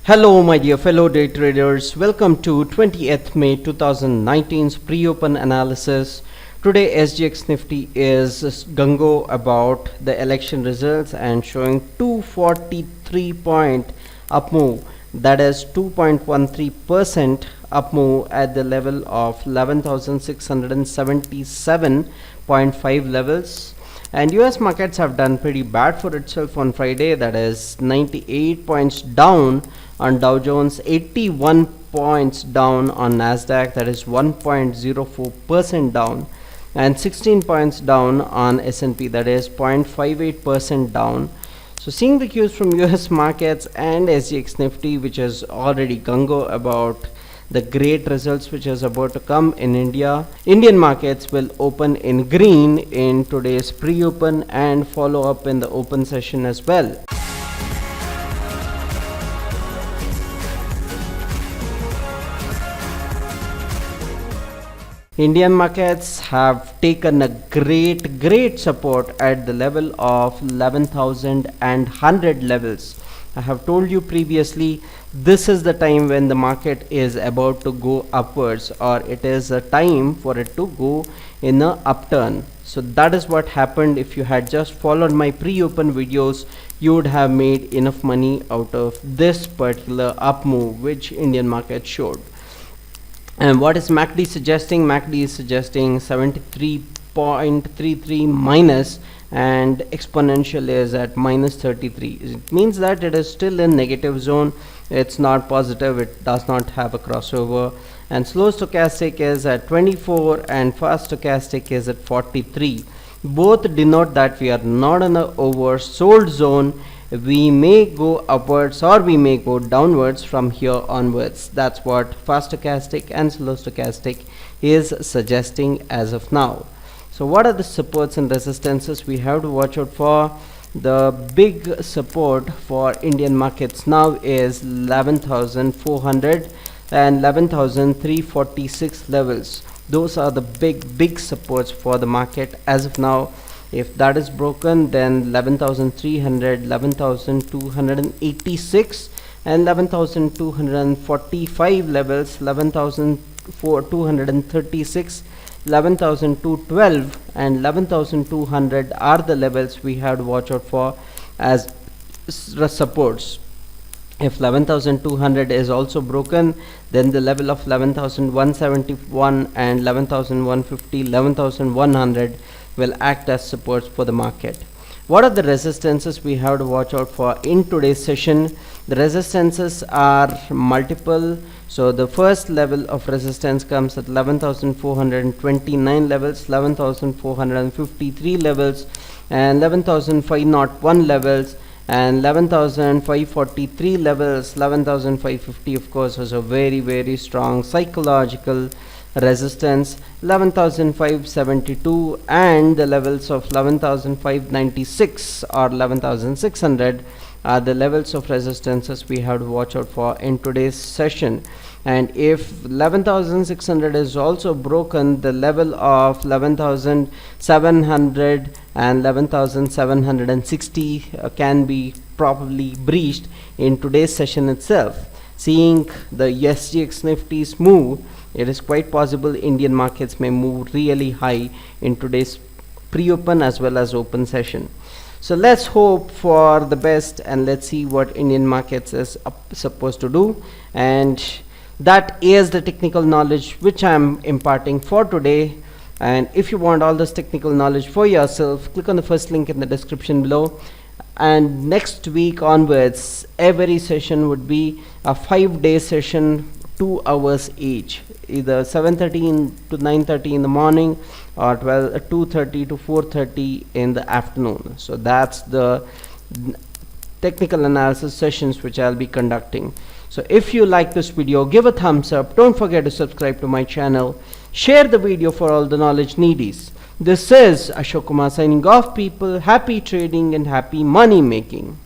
Hello my dear fellow day traders, welcome to 20th May 2019's pre-open analysis. Today SGX Nifty is gung-ho about the election results and showing 243 point up move, that is 2.13% up move at the level of 11,677.5 levels. And US markets have done pretty bad for itself on Friday, that is 98 points down on Dow Jones, 81 points down on Nasdaq, that is 1.04% down, and 16 points down on S&P, that is 0.58% down. So seeing the cues from US markets and SGX Nifty, which is already gung-ho about the great results which is about to come in India, Indian markets will open in green in today's pre-open and follow up in the open session as well. Indian markets have taken a great support at the level of 11,100 levels. I have told you previously, this is the time when the market is about to go upwards, or it is a time for it to go in a upturn. So that is what happened. If you had just followed my pre-open videos, you would have made enough money out of this particular up move which Indian market showed. And what is MACD suggesting? MACD is suggesting 73.33 minus, and exponential is at minus 33. It means that it is still in negative zone. It's not positive, it does not have a crossover. And slow stochastic is at 24 and fast stochastic is at 43. Both denote that we are not in the oversold zone. We may go upwards or we may go downwards from here onwards. That's what fast stochastic and slow stochastic is suggesting as of now. So what are the supports and resistances we have to watch out for? The big support for Indian markets now is 11,400 and 11,346 levels. Those are the big supports for the market as of now. If that is broken, then 11,300, 11,286 and 11,245 levels, 11,236, 11,212 and 11,200 are the levels we have to watch out for as supports. If 11,200 is also broken, then the level of 11,171 and 11,150, 11,100 will act as supports for the market. What are the resistances we have to watch out for in today's session? The resistances are multiple. So the first level of resistance comes at 11,429 levels, 11,453 levels and 11,501 levels and 11,543 levels. 11,550 of course was a very strong psychological resistance. 11,572 and the levels of 11,596 or 11,600 are the levels of resistances we have to watch out for in today's session. And if 11,600 is also broken, the level of 11,700 and 11,760 can be probably breached in today's session itself. Seeing the SGX Nifty's move, it is quite possible Indian markets may move really high in today's pre-open as well as open session. So let's hope for the best and let's see what Indian markets is supposed to do. And that is the technical knowledge which I am imparting for today. And if you want all this technical knowledge for yourself, click on the first link in the description below. And next week onwards, every session would be a 5-day session, 2 hours each, either 7:30 to 9:30 in the morning or 2:30 to 4:30 in the afternoon. So that's the technical analysis sessions which I'll be conducting. So if you like this video, give a thumbs up. Don't forget to subscribe to my channel. Share the video for all the knowledge needies. This is Ashok Kumar signing off, people. Happy trading and happy money making.